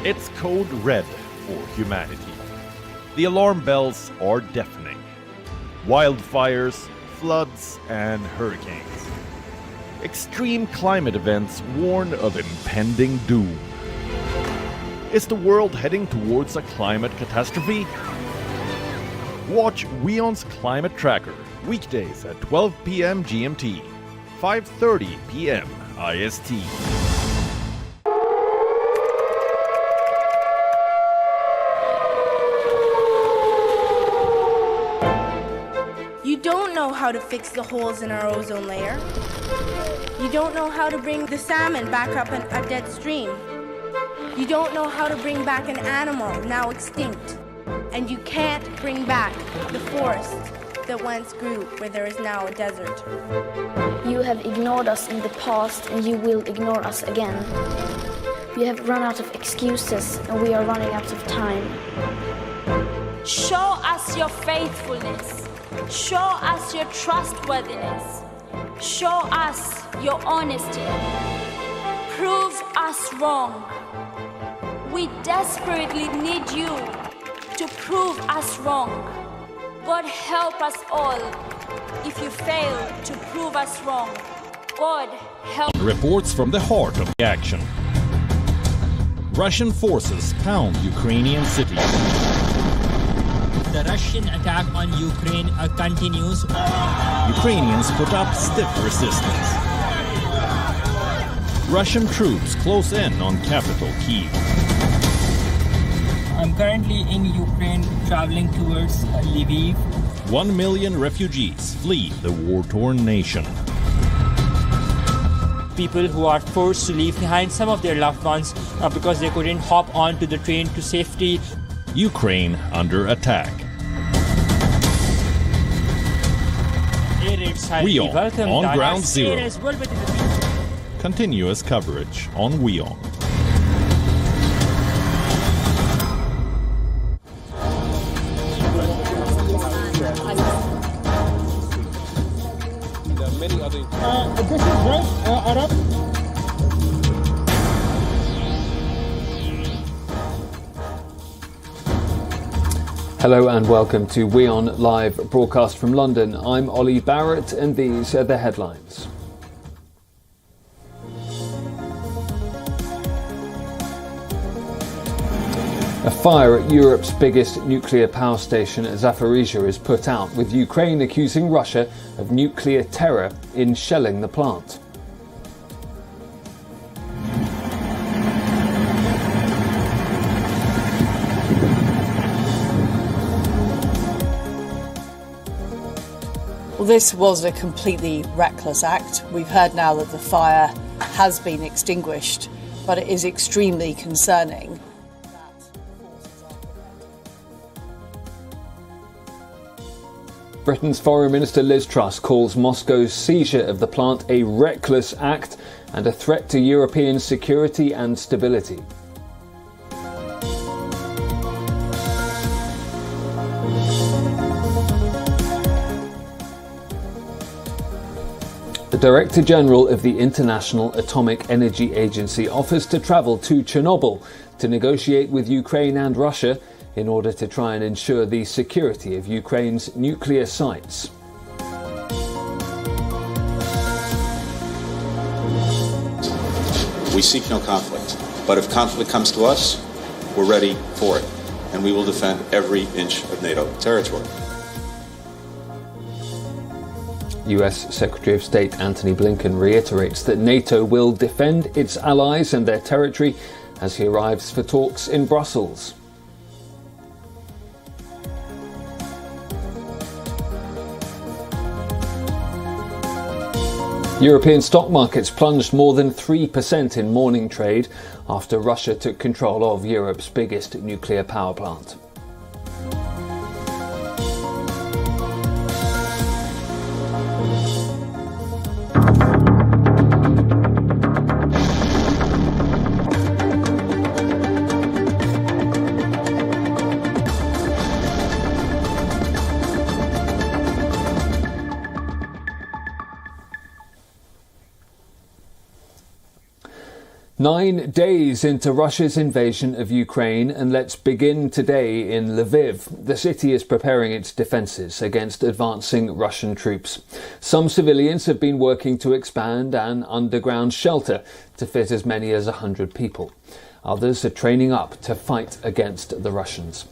It's code red for humanity. The alarm bells are deafening. Wildfires, floods, and hurricanes. Extreme climate events warn of impending doom. Is the world heading towards a climate catastrophe? Watch WION's Climate Tracker weekdays at 12 p.m. GMT, 5:30 p.m. IST. You don't know how to fix the holes in our ozone layer. You don't know how to bring the salmon back up a dead stream. You don't know how to bring back an animal now extinct. And you can't bring back the forest that once grew where there is now a desert. You have ignored us in the past and you will ignore us again. We have run out of excuses and we are running out of time. Show us your faithfulness. Show us your trustworthiness. Show us your honesty. Prove us wrong. We desperately need you to prove us wrong. God help us all if you fail to prove us wrong. God help. Reports from the heart of the action. Russian forces pound Ukrainian cities. The Russian attack on Ukraine continues. Ukrainians put up stiff resistance. Russian troops close in on capital Kyiv. I'm currently in Ukraine, traveling towards Lviv. 1 million refugees flee the war-torn nation. People who are forced to leave behind some of their loved ones because they couldn't hop onto the train to safety. Ukraine under attack. WION on Ground Zero. Continuous coverage on WION. Hello and welcome to WION Live Broadcast from London. I'm Ollie Barrett and these are the headlines. A fire at Europe's biggest nuclear power station at Zaporizhzhia is put out, with Ukraine accusing Russia of nuclear terror in shelling the plant. Well, this was a completely reckless act. We've heard now that the fire has been extinguished, but it is extremely concerning. Britain's Foreign Minister Liz Truss calls Moscow's seizure of the plant a reckless act and a threat to European security and stability. The Director General of the International Atomic Energy Agency offers to travel to Chernobyl to negotiate with Ukraine and Russia in order to try and ensure the security of Ukraine's nuclear sites. We seek no conflict, but if conflict comes to us, we're ready for it, and we will defend every inch of NATO territory. US Secretary of State Antony Blinken reiterates that NATO will defend its allies and their territory as he arrives for talks in Brussels. European stock markets plunged more than 3% in morning trade after Russia took control of Europe's biggest nuclear power plant. 9 days into Russia's invasion of Ukraine, and let's begin today in Lviv. The city is preparing its defences against advancing Russian troops. Some civilians have been working to expand an underground shelter to fit as many as 100 people. Others are training up to fight against the Russians.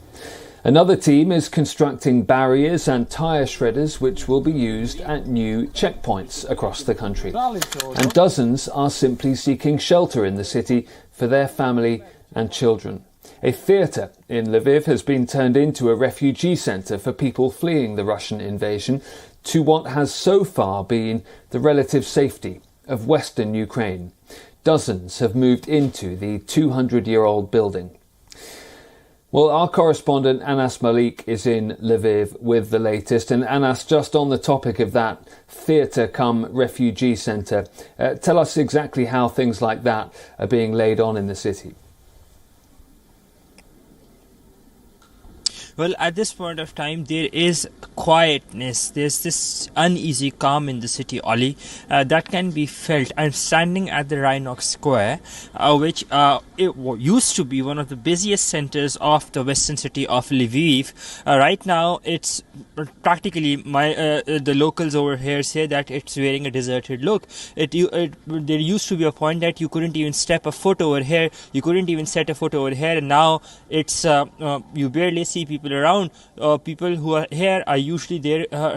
Another team is constructing barriers and tyre shredders which will be used at new checkpoints across the country. And dozens are simply seeking shelter in the city for their family and children. A theatre in Lviv has been turned into a refugee centre for people fleeing the Russian invasion to what has so far been the relative safety of western Ukraine. Dozens have moved into the 200-year-old building. Well, our correspondent Anas Malik is in Lviv with the latest. And Anas, just on the topic of that theatre cum refugee centre, tell us exactly how things like that are being laid on in the city. Well, at this point of time, there is quietness. There's this uneasy calm in the city, Ollie, that can be felt. I'm standing at the Rhinox Square, which it used to be one of the busiest centers of the western city of Lviv. Right now, it's practically the locals over here say that it's wearing a deserted look. There used to be a point that you couldn't even step a foot over here. You couldn't even set a foot over here, and now it's you barely see people around. People who are here are usually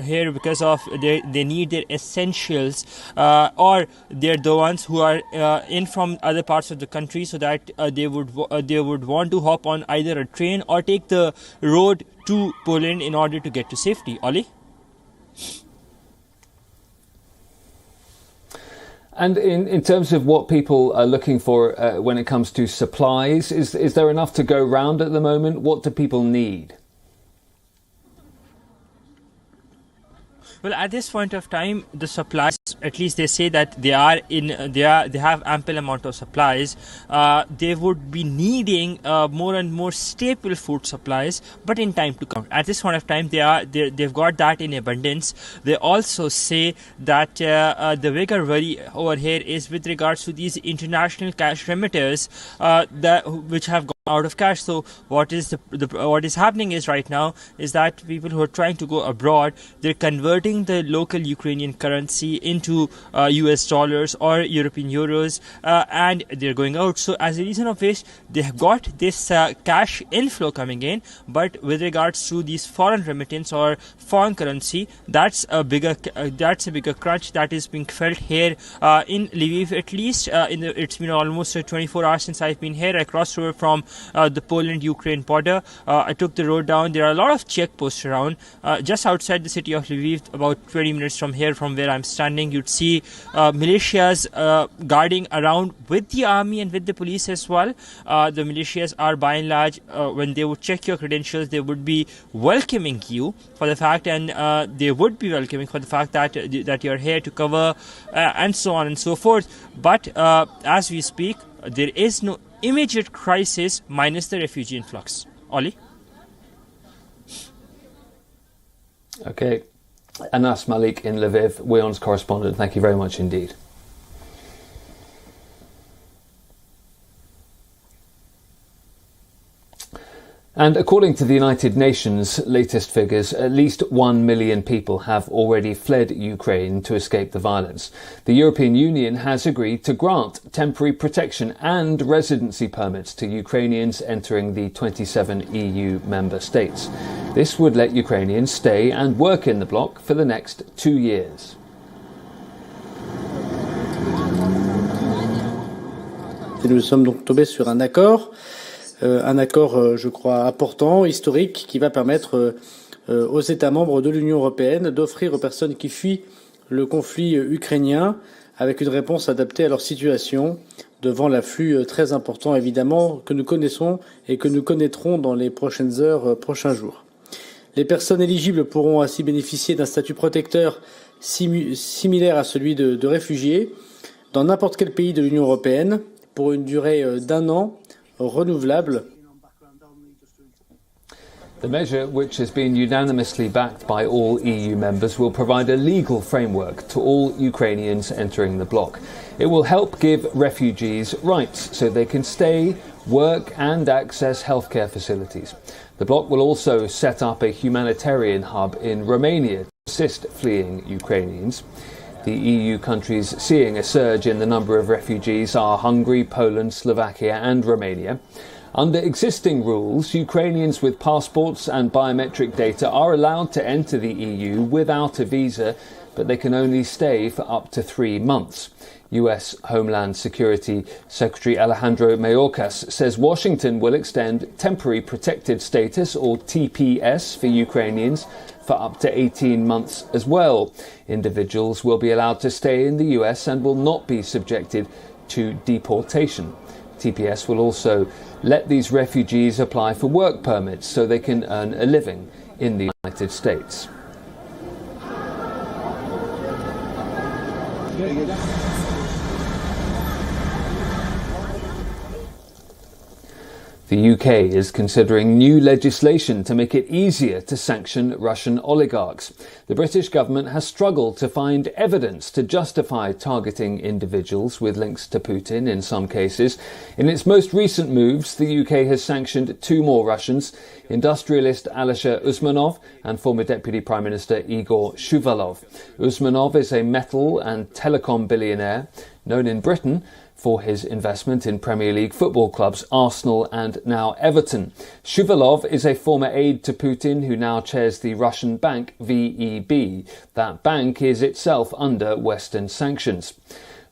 here because of they need their essentials, or they're the ones who are in from other parts of the country, so that they would want to hop on either a train or take the road to Poland in order to get to safety. Ollie? And in terms of what people are looking for when it comes to supplies, is there enough to go round at the moment? What do people need? Well, at this point of time, the supplies, at least they say that they have ample amount of supplies. They would be needing more and more staple food supplies, but in time to come. At this point of time, they've got that in abundance. They also say that the bigger worry over here is with regards to these international cash remitters which have gone out of cash. So what is happening is right now is that people who are trying to go abroad, they're converting the local Ukrainian currency into US dollars or European euros, and they're going out. So as a reason of which they have got this cash inflow coming in, but with regards to these foreign remittance or foreign currency, that's a bigger crunch that is being felt here in Lviv. At least it's been almost 24 hours since I've been here. I crossed over from the Poland-Ukraine border. I took the road down. There are a lot of checkposts around. Just outside the city of Lviv, about 20 minutes from here, from where I'm standing, you'd see militias guarding around with the army and with the police as well. The militias are by and large, when they would check your credentials, they would be welcoming you for the fact, and they would be welcoming for the fact that you're here to cover and so on and so forth. But as we speak, there is no immediate crisis minus the refugee influx. Ollie? Okay. Anas Malik in Lviv, WION's correspondent. Thank you very much indeed. And according to the United Nations' latest figures, at least 1 million people have already fled Ukraine to escape the violence. The European Union has agreed to grant temporary protection and residency permits to Ukrainians entering the 27 EU member states. This would let Ukrainians stay and work in the bloc for the next 2 years. Nous sommes donc tombés sur un accord, je crois, important, historique, qui va permettre aux États membres de l'Union européenne d'offrir aux personnes qui fuient le conflit ukrainien avec une réponse adaptée à leur situation, devant l'afflux très important, évidemment, que nous connaissons et que nous connaîtrons dans les prochaines heures, prochains jours. Les personnes éligibles pourront ainsi bénéficier d'un statut protecteur similaire à celui de réfugiés dans n'importe quel pays de l'Union européenne pour une durée d'1 an renouvelable. The measure, which has been unanimously backed by all EU members, will provide a legal framework to all Ukrainians entering the bloc. It will help give refugees rights so they can stay, work and access healthcare facilities. The bloc will also set up a humanitarian hub in Romania to assist fleeing Ukrainians. The EU countries seeing a surge in the number of refugees are Hungary, Poland, Slovakia and Romania. Under existing rules, Ukrainians with passports and biometric data are allowed to enter the EU without a visa, but they can only stay for up to 3 months. US Homeland Security Secretary Alejandro Mayorkas says Washington will extend temporary protected status, or TPS, for Ukrainians for up to 18 months as well. Individuals will be allowed to stay in the US and will not be subjected to deportation. TPS will also let these refugees apply for work permits so they can earn a living in the United States. The UK is considering new legislation to make it easier to sanction Russian oligarchs. The British government has struggled to find evidence to justify targeting individuals with links to Putin in some cases. In its most recent moves, the UK has sanctioned 2 more Russians, industrialist Alisher Usmanov and former Deputy Prime Minister Igor Shuvalov. Usmanov is a metal and telecom billionaire known in Britain for his investment in Premier League football clubs Arsenal and now Everton. Shuvalov is a former aide to Putin who now chairs the Russian bank VEB. That bank is itself under Western sanctions.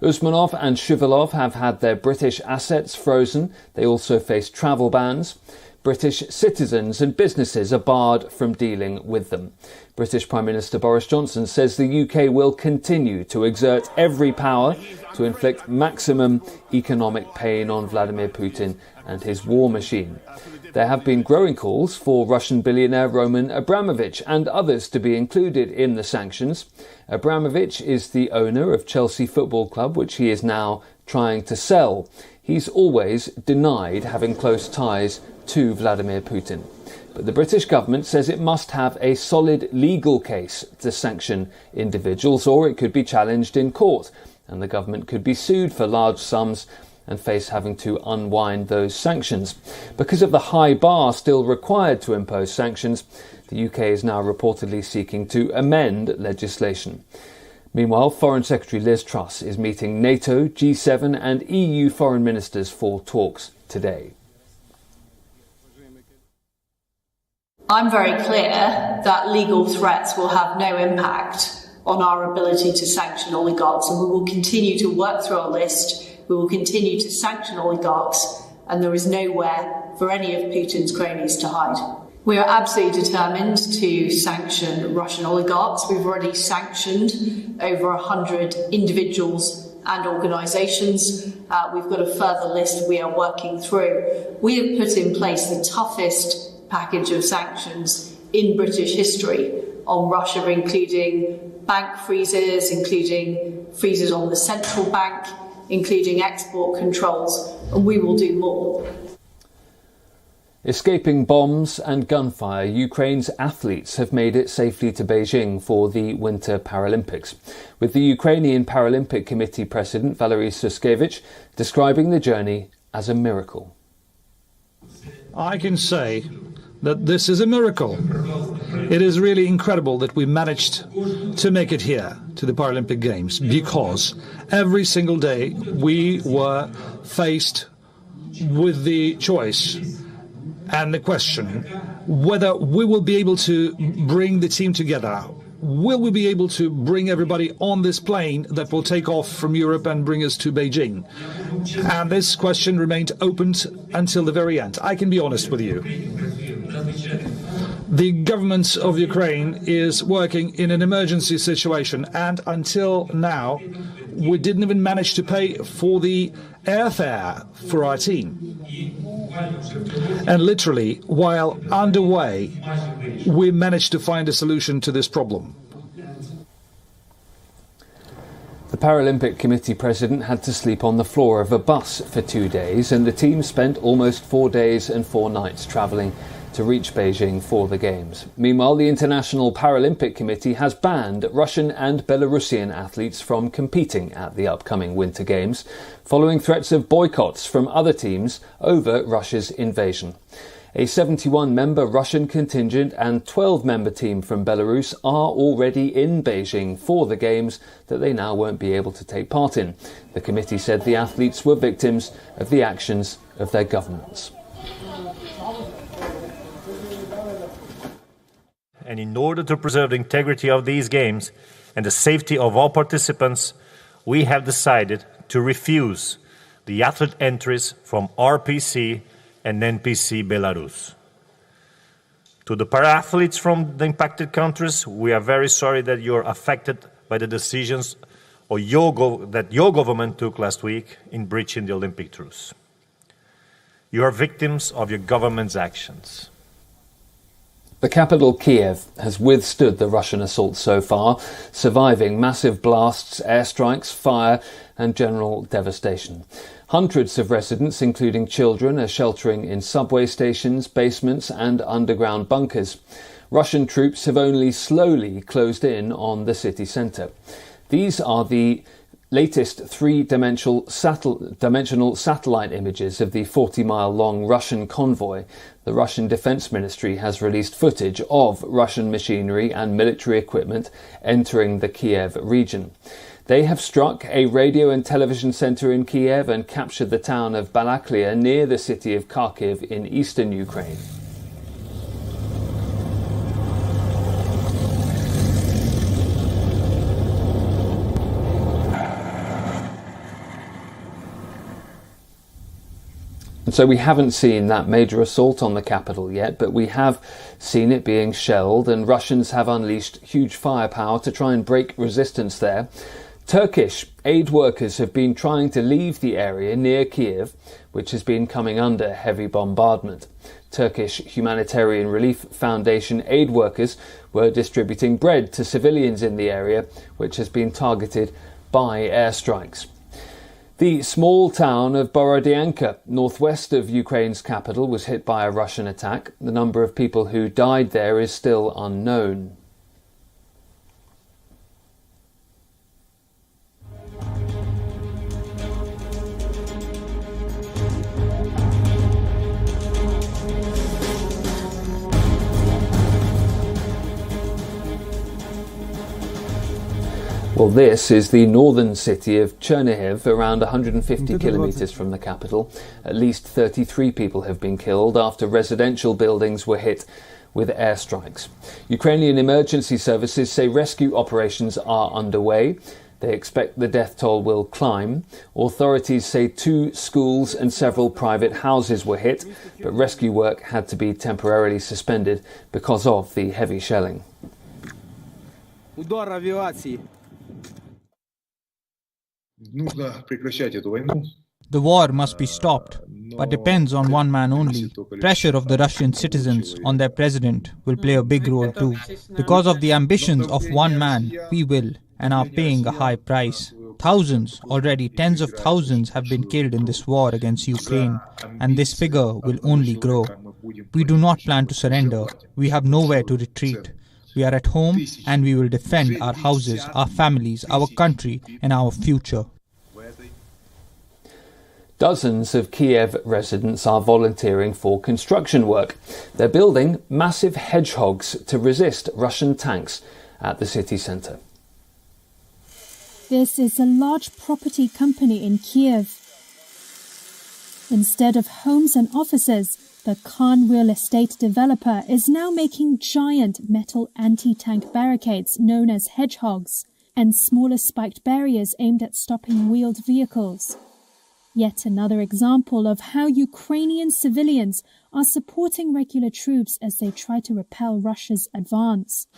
Usmanov and Shuvalov have had their British assets frozen. They also face travel bans. British citizens and businesses are barred from dealing with them. British Prime Minister Boris Johnson says the UK will continue to exert every power to inflict maximum economic pain on Vladimir Putin and his war machine. There have been growing calls for Russian billionaire Roman Abramovich and others to be included in the sanctions. Abramovich is the owner of Chelsea Football Club, which he is now trying to sell. He's always denied having close ties to Vladimir Putin. But the British government says it must have a solid legal case to sanction individuals, or it could be challenged in court, and the government could be sued for large sums and face having to unwind those sanctions. Because of the high bar still required to impose sanctions, the UK is now reportedly seeking to amend legislation. Meanwhile, Foreign Secretary Liz Truss is meeting NATO, G7 and EU foreign ministers for talks today. I'm very clear that legal threats will have no impact on our ability to sanction oligarchs, and we will continue to work through our list. We will continue to sanction oligarchs, and there is nowhere for any of Putin's cronies to hide. We are absolutely determined to sanction Russian oligarchs. We've already sanctioned over 100 individuals and organisations. We've got a further list we are working through. We have put in place the toughest package of sanctions in British history on Russia, including bank freezes, including freezes on the central bank, including export controls, and we will do more. Escaping bombs and gunfire, Ukraine's athletes have made it safely to Beijing for the Winter Paralympics, with the Ukrainian Paralympic Committee President Valery Suskevich describing the journey as a miracle. I can say that this is a miracle. It is really incredible that we managed to make it here to the Paralympic Games, because every single day we were faced with the choice and the question whether we will be able to bring the team together. Will we be able to bring everybody on this plane that will take off from Europe and bring us to Beijing? And this question remained open until the very end. I can be honest with you. The government of Ukraine is working in an emergency situation, and until now we didn't even manage to pay for the airfare for our team. And literally, while underway, we managed to find a solution to this problem. The Paralympic Committee President had to sleep on the floor of a bus for 2 days, and the team spent almost 4 days and 4 nights travelling to reach Beijing for the Games. Meanwhile, the International Paralympic Committee has banned Russian and Belarusian athletes from competing at the upcoming Winter Games, following threats of boycotts from other teams over Russia's invasion. A 71-member Russian contingent and 12-member team from Belarus are already in Beijing for the Games that they now won't be able to take part in. The committee said the athletes were victims of the actions of their governments. And in order to preserve the integrity of these games and the safety of all participants, we have decided to refuse the athlete entries from RPC and NPC Belarus. To the para-athletes from the impacted countries, we are very sorry that you are affected by the decisions that your government took last week in breaching the Olympic truce. You are victims of your government's actions. The capital, Kyiv, has withstood the Russian assault so far, surviving massive blasts, airstrikes, fire and general devastation. Hundreds of residents, including children, are sheltering in subway stations, basements and underground bunkers. Russian troops have only slowly closed in on the city centre. These are the latest three-dimensional satellite images of the 40-mile-long Russian convoy. The Russian Defence Ministry has released footage of Russian machinery and military equipment entering the Kyiv region. They have struck a radio and television centre in Kyiv and captured the town of Balaklia near the city of Kharkiv in eastern Ukraine. And so we haven't seen that major assault on the capital yet, but we have seen it being shelled, and Russians have unleashed huge firepower to try and break resistance there. Turkish aid workers have been trying to leave the area near Kyiv, which has been coming under heavy bombardment. Turkish Humanitarian Relief Foundation aid workers were distributing bread to civilians in the area, which has been targeted by airstrikes. The small town of Borodyanka, northwest of Ukraine's capital, was hit by a Russian attack. The number of people who died there is still unknown. Well, this is the northern city of Chernihiv, around 150 kilometres from the capital. At least 33 people have been killed after residential buildings were hit with airstrikes. Ukrainian emergency services say rescue operations are underway. They expect the death toll will climb. Authorities say 2 schools and several private houses were hit, but rescue work had to be temporarily suspended because of the heavy shelling. The war must be stopped, but depends on one man only. Pressure of the Russian citizens on their president will play a big role too. Because of the ambitions of one man, we will and are paying a high price. Thousands, already tens of thousands, have been killed in this war against Ukraine, and this figure will only grow. We do not plan to surrender. We have nowhere to retreat. We are at home and we will defend our houses, our families, our country and our future. Dozens of Kyiv residents are volunteering for construction work. They're building massive hedgehogs to resist Russian tanks at the city centre. This is a large property company in Kyiv. Instead of homes and offices, the Khan real estate developer is now making giant metal anti-tank barricades known as hedgehogs and smaller spiked barriers aimed at stopping wheeled vehicles. Yet another example of how Ukrainian civilians are supporting regular troops as they try to repel Russia's advance.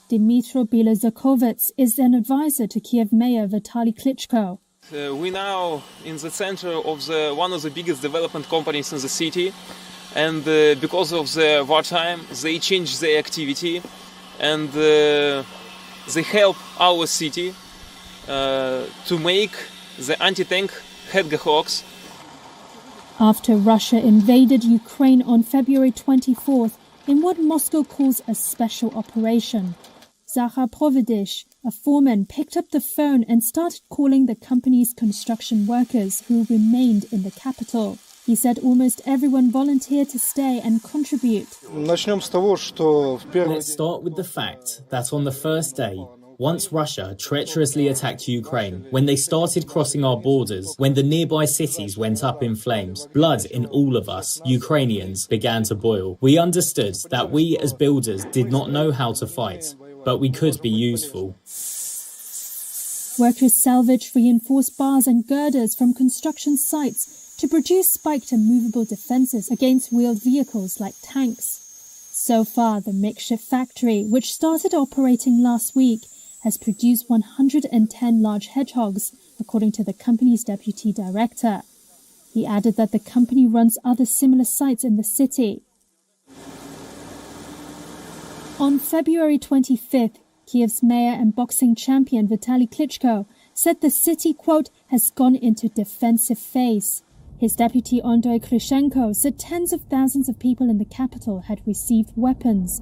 Dmytro Bilozakovets is an advisor to Kyiv Mayor Vitaly Klitschko. We're now in the center of one of the biggest development companies in the city, and because of the wartime, they changed their activity, and they help our city to make the anti-tank hedgehogs. after Russia invaded Ukraine on February 24th in what Moscow calls a special operation. Zaporizhzhia, a foreman, picked up the phone and started calling the company's construction workers who remained in the capital. He said almost everyone volunteered to stay and contribute. Let's start with the fact that on the first day, once Russia treacherously attacked Ukraine, when they started crossing our borders, when the nearby cities went up in flames, blood in all of us, Ukrainians, began to boil. We understood that we as builders did not know how to fight, but we could be useful. Workers salvaged reinforced bars and girders from construction sites to produce spiked and movable defences against wheeled vehicles like tanks. So far, the makeshift factory, which started operating last week, has produced 110 large hedgehogs, according to the company's deputy director. He added that the company runs other similar sites in the city. On February 25th, Kyiv's mayor and boxing champion Vitaly Klitschko said the city, quote, has gone into defensive phase. His deputy Andrei Krishenko said tens of thousands of people in the capital had received weapons,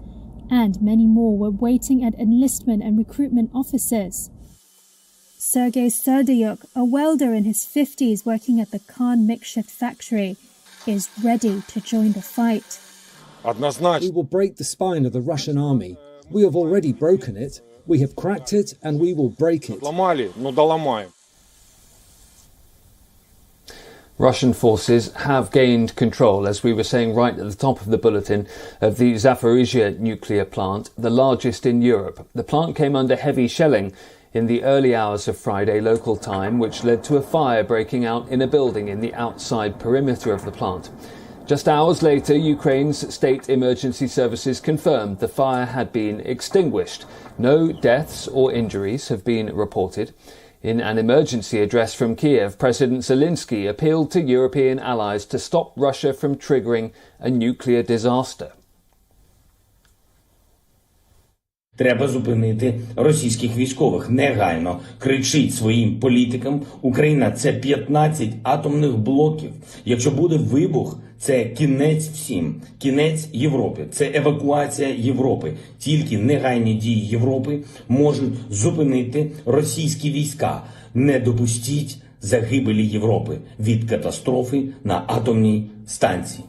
and many more were waiting at enlistment and recruitment offices. Sergei Serdyuk, a welder in his 50s working at the Khan makeshift factory, is ready to join the fight. We will break the spine of the Russian army. We have already broken it. We have cracked it, and we will break it. Russian forces have gained control, as we were saying right at the top of the bulletin, of the Zaporizhzhia nuclear plant, the largest in Europe. The plant came under heavy shelling in the early hours of Friday local time, which led to a fire breaking out in a building in the outside perimeter of the plant. Just hours later, Ukraine's state emergency services confirmed the fire had been extinguished. No deaths or injuries have been reported. In an emergency address from Kyiv, President Zelensky appealed to European allies to stop Russia from triggering a nuclear disaster. Треба зупинити російських військових. Негайно кричіть своїм політикам. Україна – це 15 атомних блоків. Якщо буде вибух, це кінець всім. Кінець Європи. Це евакуація Європи. Тільки негайні дії Європи можуть зупинити російські війська. Не допустіть загибелі Європи від катастрофи на атомній станції.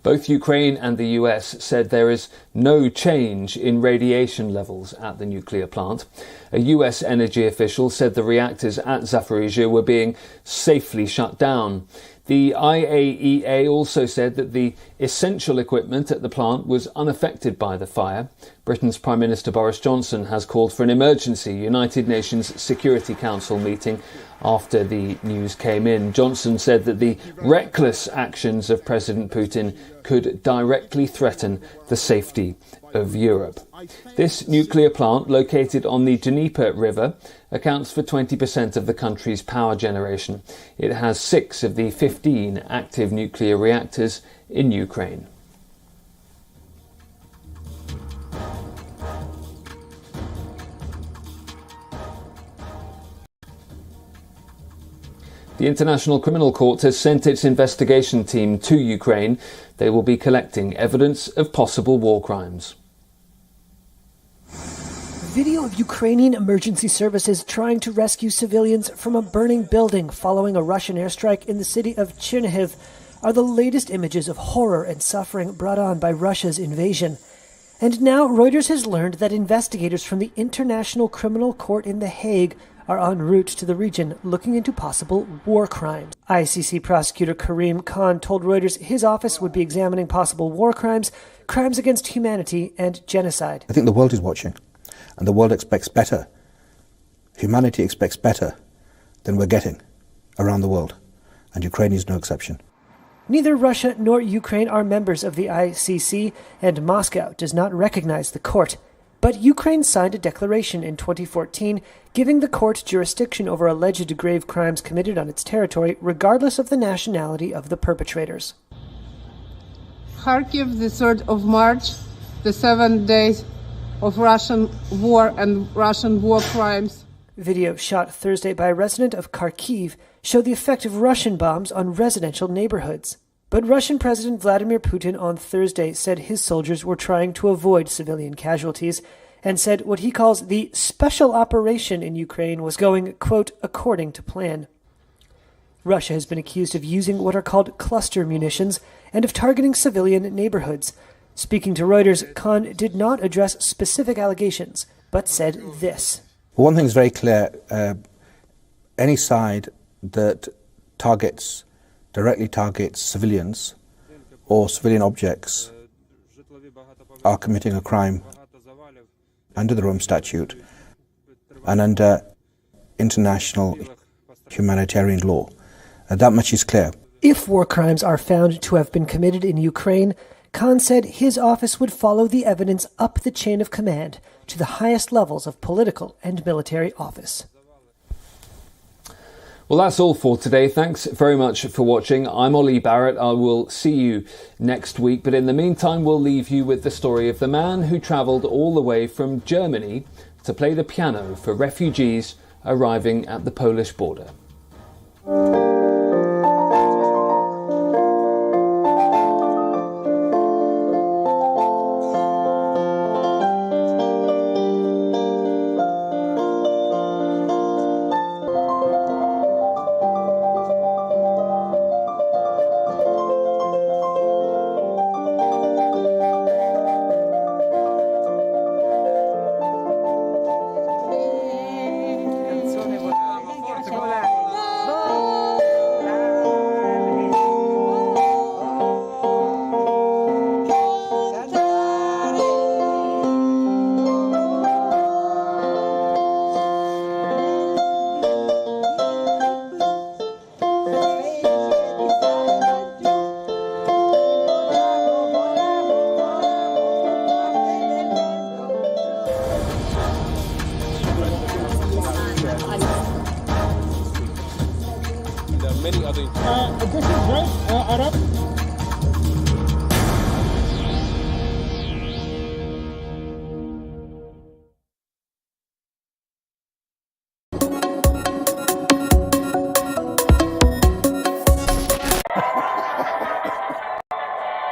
Both Ukraine and the US said there is no change in radiation levels at the nuclear plant. A US energy official said the reactors at Zaporizhzhia were being safely shut down. The IAEA also said that the essential equipment at the plant was unaffected by the fire. Britain's Prime Minister Boris Johnson has called for an emergency United Nations Security Council meeting after the news came in. Johnson said that the reckless actions of President Putin could directly threaten the safety of Europe. This nuclear plant, located on the Dnieper River, accounts for 20% of the country's power generation. It has 6 of the 15 active nuclear reactors in Ukraine. The International Criminal Court has sent its investigation team to Ukraine. They will be collecting evidence of possible war crimes. Video of Ukrainian emergency services trying to rescue civilians from a burning building following a Russian airstrike in the city of Chernihiv are the latest images of horror and suffering brought on by Russia's invasion. And now Reuters has learned that investigators from the International Criminal Court in The Hague are en route to the region looking into possible war crimes. ICC prosecutor Karim Khan told Reuters his office would be examining possible war crimes, crimes against humanity, and genocide. I think the world is watching, and the world expects better. Humanity expects better than we're getting around the world, and Ukraine is no exception. Neither Russia nor Ukraine are members of the ICC, and Moscow does not recognize the court. But Ukraine signed a declaration in 2014 giving the court jurisdiction over alleged grave crimes committed on its territory, regardless of the nationality of the perpetrators. Kharkiv, the 3rd of March, the 7 days of Russian war and Russian war crimes. Video shot Thursday by a resident of Kyiv showed the effect of Russian bombs on residential neighborhoods. But Russian President Vladimir Putin on Thursday said his soldiers were trying to avoid civilian casualties and said what he calls the special operation in Ukraine was going, quote, according to plan. Russia has been accused of using what are called cluster munitions and of targeting civilian neighborhoods. Speaking to Reuters, Khan did not address specific allegations, but said this. One thing is very clear. Any side that directly targets civilians or civilian objects are committing a crime under the Rome Statute and under international humanitarian law. That much is clear. If war crimes are found to have been committed in Ukraine, Khan said his office would follow the evidence up the chain of command to the highest levels of political and military office. Well, that's all for today. Thanks very much for watching. I'm Ollie Barrett. I will see you next week. But in the meantime, we'll leave you with the story of the man who travelled all the way from Germany to play the piano for refugees arriving at the Polish border.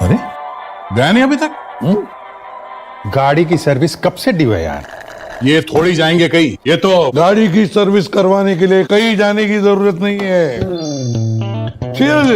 अरे गया नहीं अभी तक? गाड़ी की service कब से due है यार? ये थोड़ी जाएंगे कहीं, ये तो गाड़ी की सर्विस करवाने के लिए कहीं जाने की जरूरत नहीं है। Cheers!